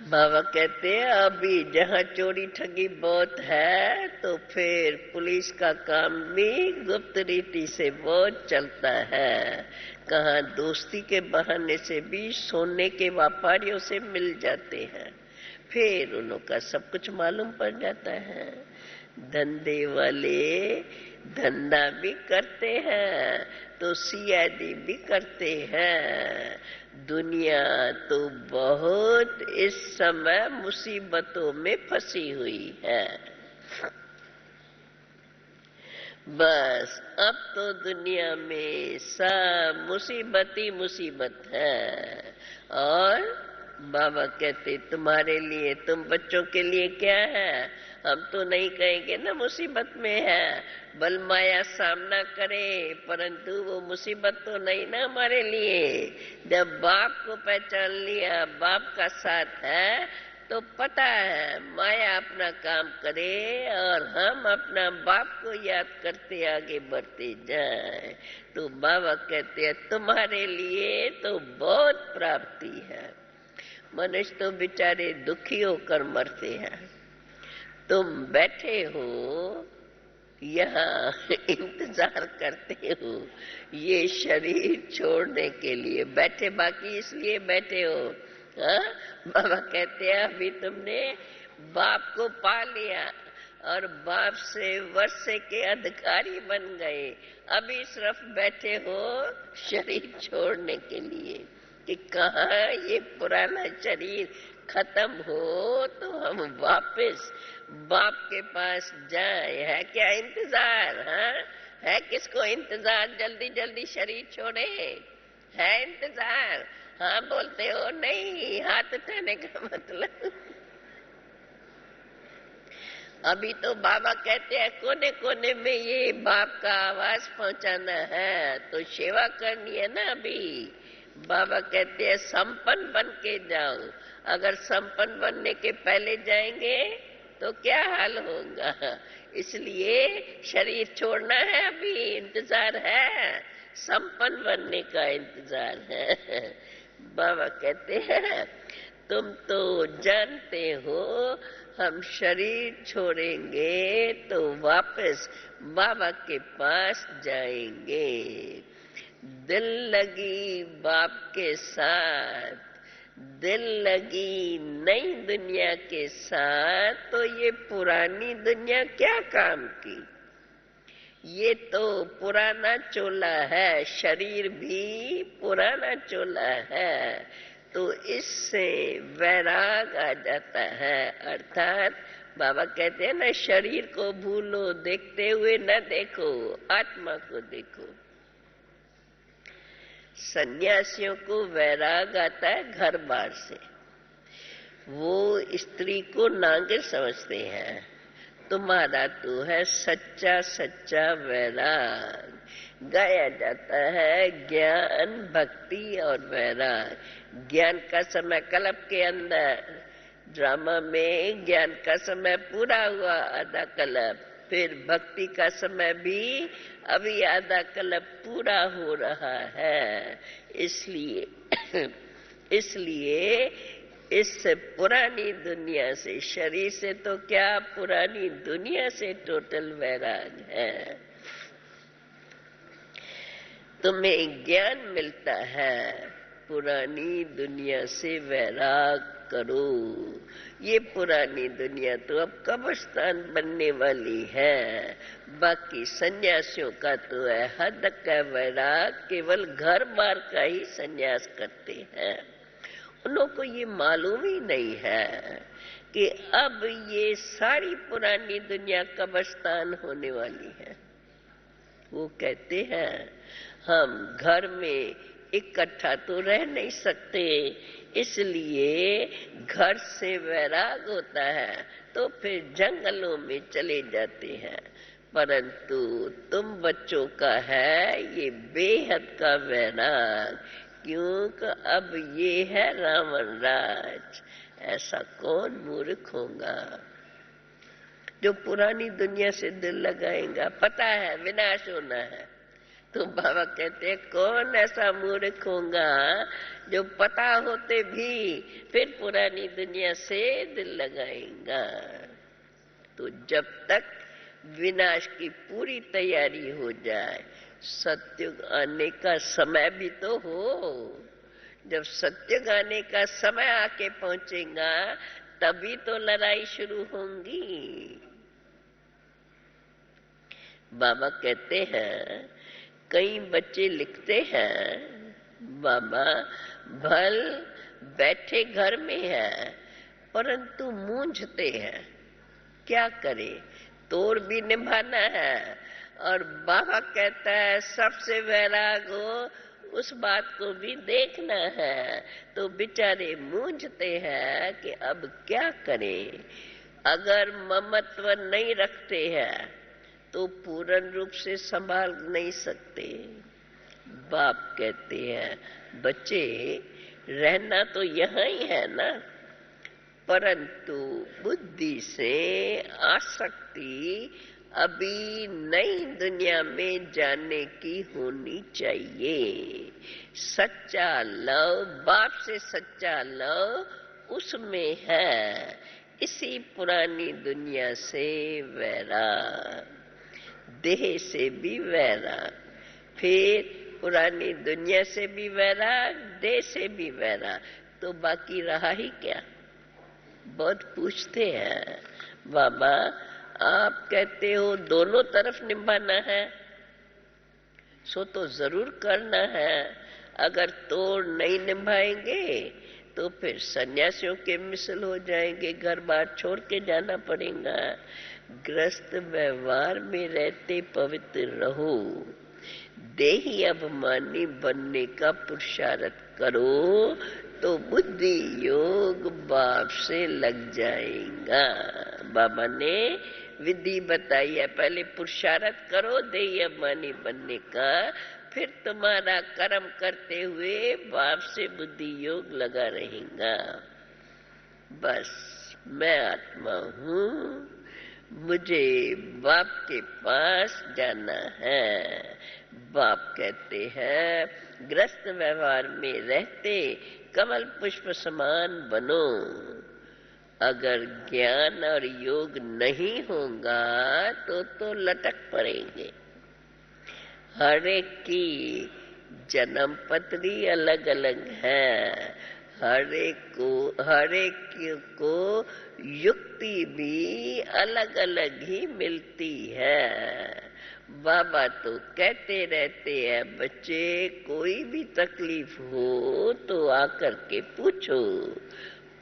बाबा कहते हैं अभी जहाँ चोरी ठगी बहुत है तो फिर पुलिस का काम भी गुप्त रीति से बहुत चलता है। कहाँ दोस्ती के बहाने से भी सोने के व्यापारियों से मिल जाते हैं, फिर उनका सब कुछ मालूम पड़ जाता है। धंधे वाले धंधा भी करते हैं तो सीआईडी भी करते हैं। दुनिया तो बहुत इस समय मुसीबतों में फंसी हुई है। बस अब तो दुनिया में सब मुसीबत ही मुसीबत है। और बाबा कहते तुम्हारे लिए, तुम बच्चों के लिए क्या है? हम तो नहीं कहेंगे ना मुसीबत में है, बल माया सामना करे, परंतु वो मुसीबत तो नहीं ना हमारे लिए। जब बाप को पहचान लिया, बाप का साथ है, तो पता है माया अपना काम करे और हम अपना बाप को याद करते आगे बढ़ते जाएं। तो बाबा कहते हैं तुम्हारे लिए तो बहुत प्राप्ति है। मनुष्य तो बेचारे दुखी होकर मरते हैं। तुम बैठे हो यहाँ इंतजार करते हो ये शरीर छोड़ने के लिए, बैठे बाकी इसलिए बैठे हो। हाँ? बाबा कहते हैं अभी तुमने बाप को पा लिया और बाप से वर्षे के अधिकारी बन गए, अभी सिर्फ बैठे हो शरीर छोड़ने के लिए कि कहाँ ये पुराना शरीर खत्म हो तो हम वापस बाप के पास जाए। है क्या इंतजार? हाँ? है किसको इंतजार जल्दी जल्दी शरीर छोड़े? है इंतजार? हाँ बोलते हो? नहीं, हाथ उठाने का मतलब। अभी तो बाबा कहते हैं कोने कोने में ये बाप का आवाज पहुंचाना है, तो सेवा करनी है ना। अभी बाबा कहते हैं संपन्न बन के जाओ। अगर संपन्न बनने के पहले जाएंगे तो क्या हाल होगा? इसलिए शरीर छोड़ना है, अभी इंतजार है, संपन्न बनने का इंतजार है। बाबा कहते हैं तुम तो जानते हो हम शरीर छोड़ेंगे तो वापस बाबा के पास जाएंगे। दिल लगी बाप के साथ, दिल लगी नई दुनिया के साथ, तो ये पुरानी दुनिया क्या काम की? ये तो पुराना चोला है, शरीर भी पुराना चोला है। तो इससे वैराग आ जाता है। अर्थात बाबा कहते हैं ना, शरीर को भूलो, देखते हुए न देखो, आत्मा को देखो। सन्यासियों को वैराग आता है घर बार से। वो स्त्री को नांगे समझते हैं। तुम्हारा तो है सच्चा सच्चा वैराग। गाया जाता है ज्ञान, भक्ति और वैराग। ज्ञान का समय कल्प के अंदर, ड्रामा में ज्ञान का समय पूरा हुआ आधा कल्प, फिर भक्ति का समय भी अभी आधा कल्प पूरा हो रहा है। इसलिए इस पुरानी दुनिया से, शरीर से तो क्या, पुरानी दुनिया से टोटल वैराग है। तुम्हें ज्ञान मिलता है, पुरानी दुनिया से वैराग करो। ये पुरानी दुनिया तो अब कब्रिस्तान बनने वाली है। बाकी सन्यासियों का तो है हद का वैराग, केवल घर बार का ही सन्यास करते हैं। उनको ये मालूम ही नहीं है कि अब ये सारी पुरानी दुनिया कब्रिस्तान होने वाली है। वो कहते हैं हम घर में इकट्ठा तो रह नहीं सकते, इसलिए घर से वैराग होता है तो फिर जंगलों में चले जाते हैं। परंतु तुम बच्चों का है ये बेहद का वैराग, क्योंकि अब ये है रावण राज। ऐसा कौन मूर्ख होगा जो पुरानी दुनिया से दिल लगाएगा? पता है विनाश होना है, तो बाबा कहते हैं कौन ऐसा मूर्ख होगा जो पता होते भी फिर पुरानी दुनिया से दिल लगाएगा। तो जब तक विनाश की पूरी तैयारी हो जाए, सत्युग आने का समय भी तो हो। जब सत्युग आने का समय आके पहुंचेगा तभी तो लड़ाई शुरू होंगी। बाबा कहते हैं, कई बच्चे लिखते हैं, बाबा भल बैठे घर में है परंतु मूंझते हैं, क्या करें, तोड़ भी निभाना है। और बाबा कहता है सबसे वैराग हो उस बात को भी देखना है। तो बेचारे मूंझते हैं कि अब क्या करें। अगर ममत्व नहीं रखते हैं तो पूर्ण रूप से संभाल नहीं सकते। बाप कहते हैं बच्चे रहना तो यहाँ ही है ना, परंतु बुद्धि से आसक्ति अभी नई दुनिया में जाने की होनी चाहिए। सच्चा लव, बाप से सच्चा लव उसमें है। इसी पुरानी दुनिया से वैराग, देह से भी वैराग, फिर पुरानी दुनिया से भी वैराग, देह से भी वैराग, तो बाकी रहा ही क्या। बहुत पूछते हैं, बाबा आप कहते हो दोनों तरफ निभाना है, सो तो जरूर करना है। अगर तोड़ नहीं निभाएंगे तो फिर सन्यासियों के मिसल हो जाएंगे, घर बार छोड़ के जाना पड़ेगा। ग्रस्त व्यवहार में रहते पवित्र रहो, देही अभिमानी बनने का पुरुषार्थ करो तो बुद्धि योग बाप से लग जाएगा। बाबा ने विधि बताई है, पहले पुरुषार्थ करो देही अभिमानी बनने का, फिर तुम्हारा कर्म करते हुए बाप से बुद्धि योग लगा रहेगा। बस मैं आत्मा हूँ, मुझे बाप के पास जाना है। बाप कहते हैं ग्रस्त व्यवहार में रहते कमल पुष्प समान बनो। अगर ज्ञान और योग नहीं होगा तो लटक पड़ेंगे। हर एक की जन्म पत्री अलग अलग है, हर एक को युक्ति भी अलग अलग ही मिलती है। बाबा तो कहते रहते हैं बच्चे कोई भी तकलीफ हो तो आकर के पूछो,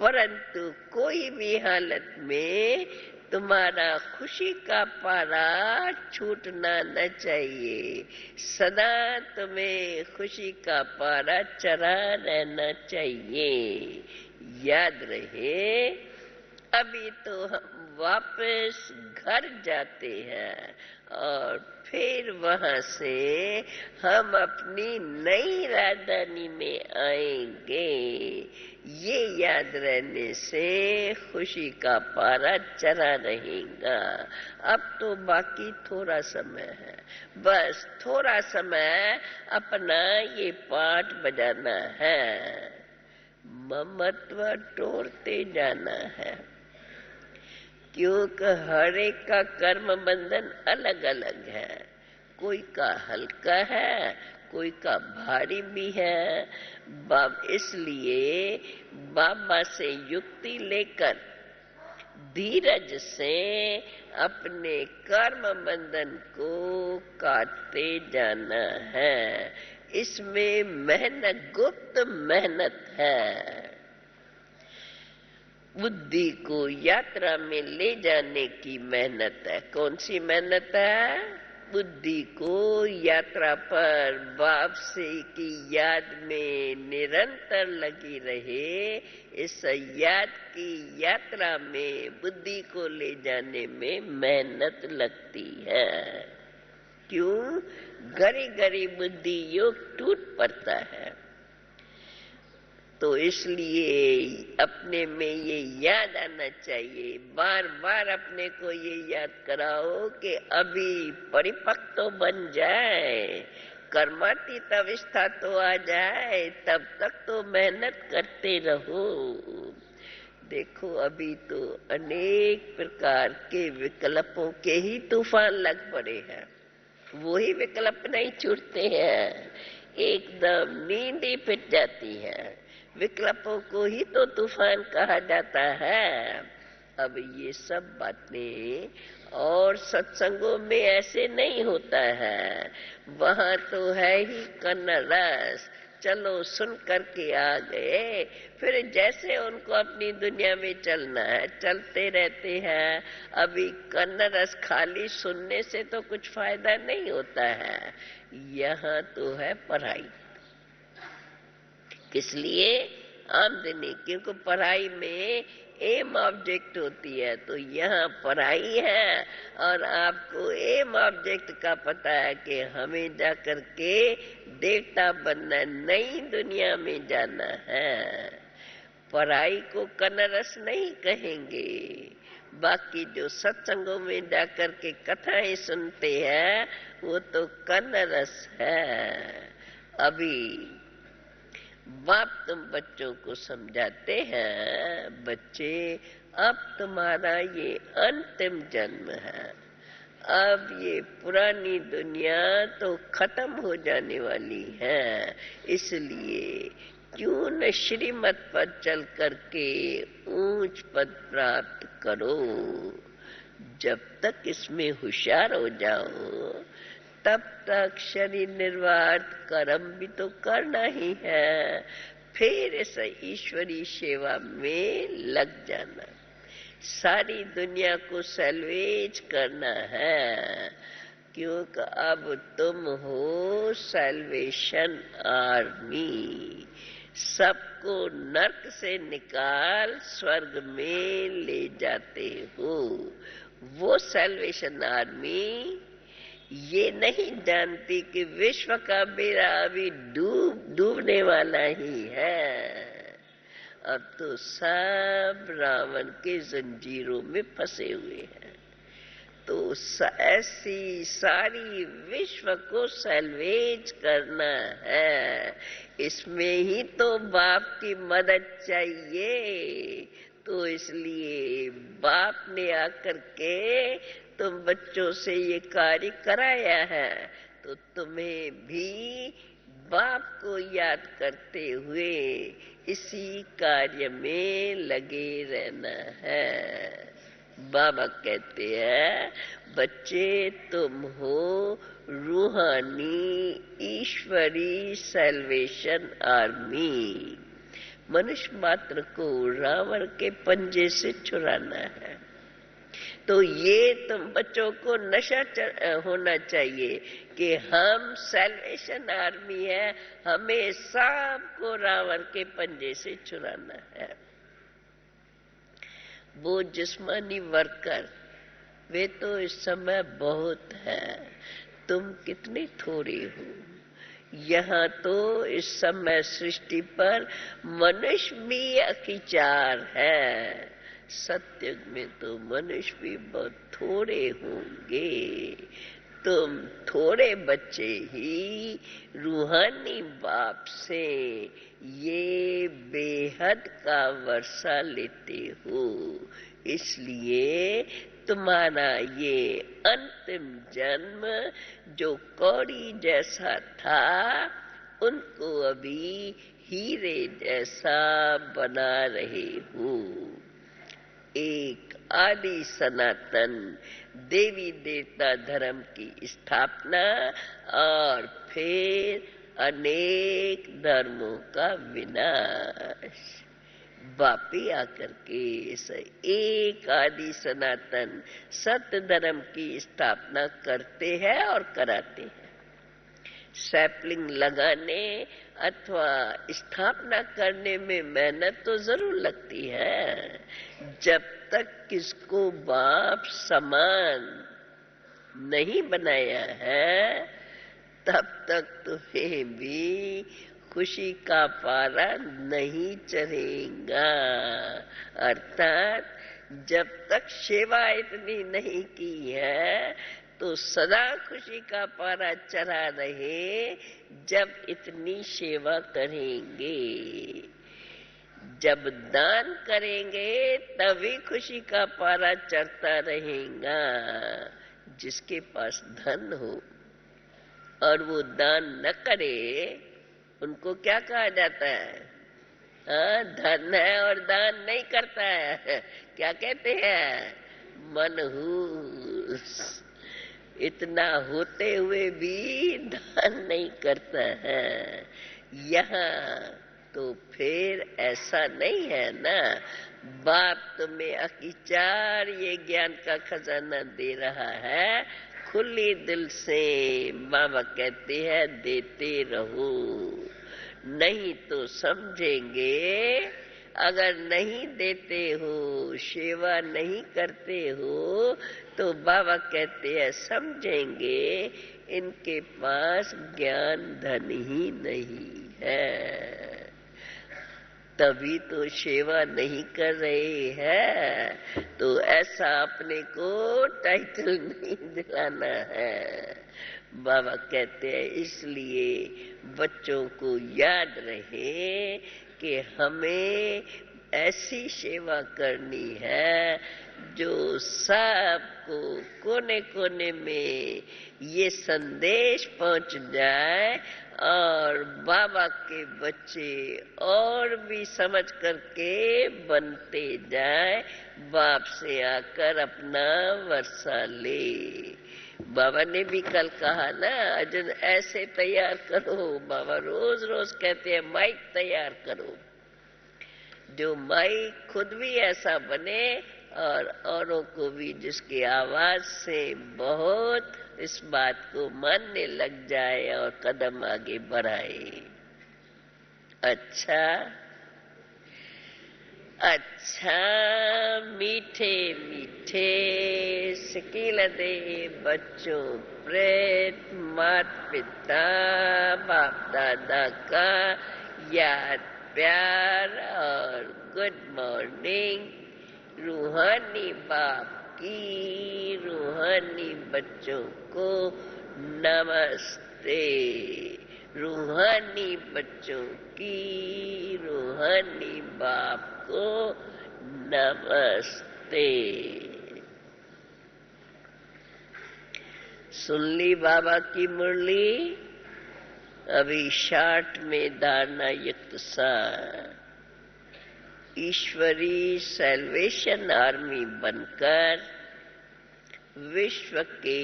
परंतु कोई भी हालत में तुम्हारा खुशी का पारा छूटना न चाहिए। सदा तुम्हें खुशी का पारा चढ़ा रहना चाहिए। याद रहे अभी तो हम वापस घर जाते हैं और फिर वहां से हम अपनी नई राजधानी में आएंगे। ये याद रहने से खुशी का पारा चढ़ा रहेगा। अब तो बाकी थोड़ा समय है, बस थोड़ा समय अपना ये पाठ बजाना है, ममत्व तोड़ते जाना है। क्योंकि हर एक का कर्म बंधन अलग अलग है, कोई का हल्का है, कोई का भारी भी है। इसलिए बाबा से युक्ति लेकर धीरज से अपने कर्म बंधन को काटते जाना है। इसमें मेहनत, गुप्त मेहनत है। बुद्धि को यात्रा में ले जाने की मेहनत है। कौन सी मेहनत है? बुद्धि को यात्रा पर बाप से की याद में निरंतर लगी रहे। इस याद की यात्रा में बुद्धि को ले जाने में मेहनत लगती है। क्यों? घड़ी घड़ी बुद्धि योग टूट पड़ता है। तो इसलिए अपने में ये याद आना चाहिए, बार बार अपने को ये याद कराओ कि अभी परिपक्व तो बन जाए, कर्मातीत अवस्था तो आ जाए तब तक तो मेहनत करते रहो। देखो अभी तो अनेक प्रकार के विकल्पों के ही तूफान लग पड़े हैं, वही विकल्प नहीं छूटते हैं, एकदम नींद ही फिट जाती है। विकल्पों को ही तो तूफान कहा जाता है। अब ये सब बातें और सत्संगों में ऐसे नहीं होता है, वहां तो है ही कन्न रस। चलो सुन करके आ गए, फिर जैसे उनको अपनी दुनिया में चलना है चलते रहते हैं। अभी कन्न रस खाली सुनने से तो कुछ फायदा नहीं होता है, यहाँ तो है पढ़ाई। किस लिए? आमदनी, क्योंकि पढ़ाई में एम ऑब्जेक्ट होती है, तो यहाँ पढ़ाई है और आपको एम ऑब्जेक्ट का पता है कि हमें जाकर के देवता बनना, नई दुनिया में जाना है। पढ़ाई को कनरस नहीं कहेंगे। बाकी जो सत्संगों में जाकर के कथाएं सुनते हैं वो तो कनरस है। अभी बाप तुम बच्चों को समझाते हैं, बच्चे अब तुम्हारा ये अंतिम जन्म है, अब ये पुरानी दुनिया तो खत्म हो जाने वाली है, इसलिए क्यों न श्रीमत पर चल करके ऊंच पद प्राप्त करो। जब तक इसमें होशियार हो जाओ तब तक शरीर निर्वाह कर्म भी तो करना ही है, फिर इस ईश्वरी सेवा में लग जाना, सारी दुनिया को सैल्वेज करना है। क्योंकि अब तुम हो सैल्वेशन आर्मी, सबको नर्क से निकाल स्वर्ग में ले जाते हो। वो सैल्वेशन आर्मी ये नहीं जानती कि विश्व का बेड़ा अभी डूबने वाला ही है। अब तो सब रावण के जंजीरों में फंसे हुए हैं, तो ऐसी सारी विश्व को सैल्वेज करना है, इसमें ही तो बाप की मदद चाहिए। तो इसलिए बाप ने आकर के तुम बच्चों से ये कार्य कराया है, तो तुम्हें भी बाप को याद करते हुए इसी कार्य में लगे रहना है। बाबा कहते हैं, बच्चे तुम हो रूहानी ईश्वरी सैल्वेशन आर्मी। मनुष्य मात्र को रावण के पंजे से छुड़ाना है। तो ये तुम बच्चों को नशा होना चाहिए कि हम सैल्वेशन आर्मी है, हमें सबको रावण के पंजे से छुड़ाना है। वो जिस्मानी वर्कर वे तो इस समय बहुत है, तुम कितने थोड़े हो। यहाँ तो इस समय सृष्टि पर मनुष्य भी अखिचार है, सत्युग में तो मनुष्य भी बहुत थोड़े होंगे। तुम थोड़े बच्चे ही रूहानी बाप से ये बेहद का वर्षा लेते हो, इसलिए तुम्हारा ये अंतिम जन्म जो कौड़ी जैसा था उनको अभी हीरे जैसा बना रहे हो। एक आदि सनातन देवी देवता धर्म की स्थापना और फिर अनेक धर्मों का विनाश। वापी आकर के इस एक आदि सनातन सत्य धर्म की स्थापना करते हैं और कराते हैं। सैपलिंग लगाने अथवा स्थापना करने में मेहनत तो जरूर लगती है। जब तक किसको बाप समान नहीं बनाया है तब तक तुम्हें भी खुशी का पारा नहीं चढ़ेगा। अर्थात जब तक सेवा इतनी नहीं की है तो सदा खुशी का पारा चढ़ा रहे जब इतनी सेवा करेंगे। जब दान करेंगे तभी खुशी का पारा चढ़ता रहेगा। जिसके पास धन हो और वो दान न करे उनको क्या कहा जाता है? धन है और दान नहीं करता है, क्या कहते हैं? मनहूस। इतना होते हुए भी दान नहीं करता है। यहाँ तो फिर ऐसा नहीं है ना। बाप तुम्हें अकिचार ये ज्ञान का खजाना दे रहा है, खुले दिल से बाबा कहते हैं देते रहो। नहीं तो समझेंगे, अगर नहीं देते हो, सेवा नहीं करते हो, तो बाबा कहते हैं समझेंगे इनके पास ज्ञान धन ही नहीं है, तभी तो सेवा नहीं कर रहे हैं। तो ऐसा अपने को टाइटल नहीं दिलाना है। बाबा कहते हैं इसलिए बच्चों को याद रहे कि हमें ऐसी सेवा करनी है जो सबको कोने कोने में ये संदेश पहुंच जाए और बाबा के बच्चे और भी समझ करके बनते जाए, बाप से आकर अपना वर्षा ले। बाबा ने भी कल कहा ना, अर्जुन ऐसे तैयार करो। बाबा रोज रोज कहते हैं माइक तैयार करो, जो माइक खुद भी ऐसा बने और औरों को भी जिसकी आवाज से बहुत इस बात को मानने लग जाए और कदम आगे बढ़ाए। अच्छा अच्छा, मीठे मीठे सिकील दे बच्चों प्रेत मात पिता बाप दादा का याद प्यार और गुड मॉर्निंग। रूहानी बाप की रूहानी बच्चों को नमस्ते। रूहानी बच्चों की रूहानी बाप को नमस्ते। सुन ली बाबा की मुरली। अभी 60 में धारणा युक्त सार ईश्वरी सैल्वेशन आर्मी बनकर विश्व के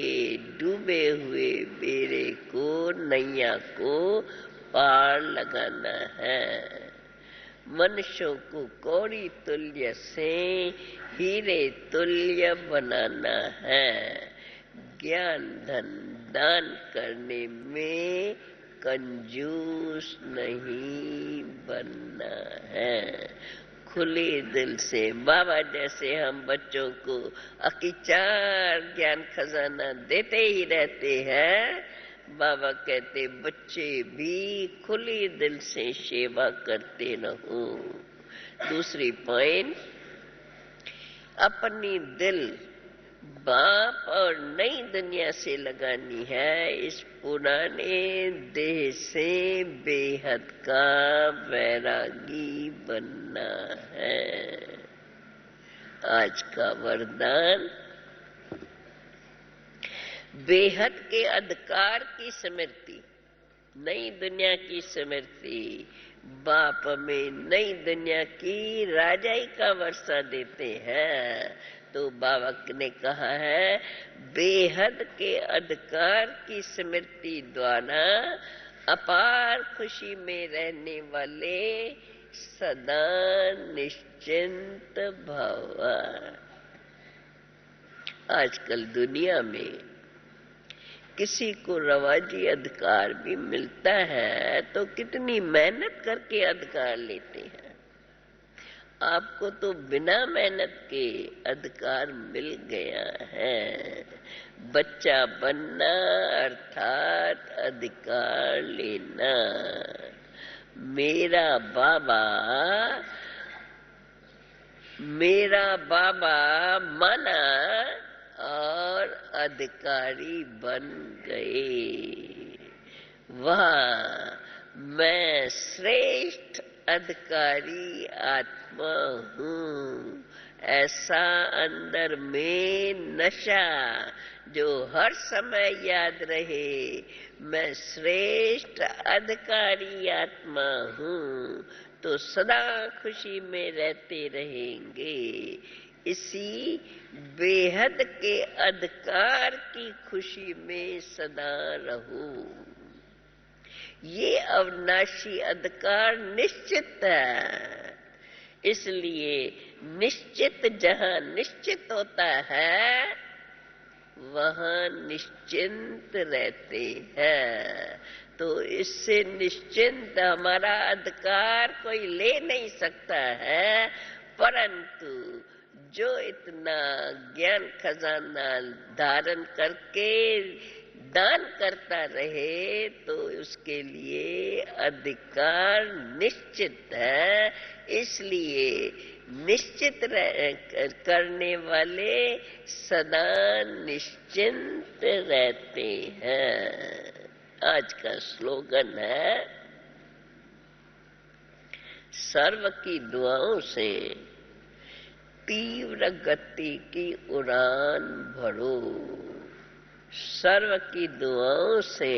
डूबे हुए बेड़े को नैया को पार लगाना है। मनुष्यों को कौड़ी तुल्य से हीरे तुल्य बनाना है। ज्ञान धन दान करने में कंजूस नहीं बनना है। खुले दिल से बाबा जैसे हम बच्चों को अकिचार ज्ञान खजाना देते ही रहते हैं, बाबा कहते बच्चे भी खुले दिल से सेवा करते रहो। दूसरी पॉइंट, अपनी दिल बाप और नई दुनिया से लगानी है। इस पुराने देह से बेहद का वैरागी बनना है। आज का वरदान, बेहद के अधिकार की स्मृति, नई दुनिया की स्मृति। बाप में नई दुनिया की राजाई का वर्षा देते हैं। तो बाबा ने कहा है बेहद के अधिकार की स्मृति द्वारा अपार खुशी में रहने वाले सदा निश्चिंत भव। आजकल दुनिया में किसी को रवाजी अधिकार भी मिलता है तो कितनी मेहनत करके अधिकार लेते हैं। आपको तो बिना मेहनत के अधिकार मिल गया है। बच्चा बनना अर्थात अधिकार लेना। मेरा बाबा माना और अधिकारी बन गए। वहाँ मैं श्रेष्ठ अधिकारी आत्मा हूँ, ऐसा अंदर में नशा जो हर समय याद रहे, मैं श्रेष्ठ अधिकारी आत्मा हूँ, तो सदा खुशी में रहते रहेंगे। इसी बेहद के अधिकार की खुशी में सदा रहो। ये अविनाशी अधिकार निश्चित है, इसलिए निश्चित जहां निश्चित होता है वहां निश्चिंत रहते हैं। तो इससे निश्चिंत हमारा अधिकार कोई ले नहीं सकता है, परंतु जो इतना ज्ञान खजाना धारण करके दान करता रहे तो उसके लिए अधिकार निश्चित है। इसलिए निश्चित करने वाले सदा निश्चिंत रहते हैं। आज का स्लोगन है, सर्व की दुआओं से तीव्र गति की उड़ान भरो। सर्व की दुआओं से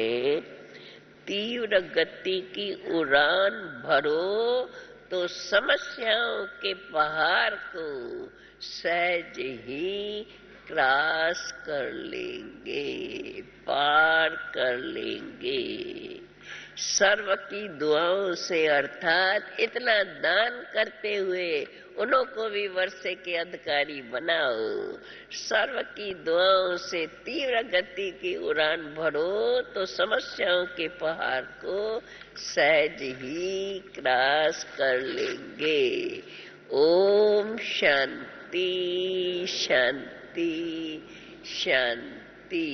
तीव्र गति की उड़ान भरो, तो समस्याओं के पहाड़ को सहज ही क्रॉस कर लेंगे, पार कर लेंगे। सर्व की दुआओं से अर्थात इतना दान करते हुए उन्हों को भी वर्षे के अधिकारी बनाओ। सर्व की दुआओं से तीव्र गति की उड़ान भरो, तो समस्याओं के पहाड़ को सहज ही क्रॉस कर लेंगे। ओम शांति शांति शांति।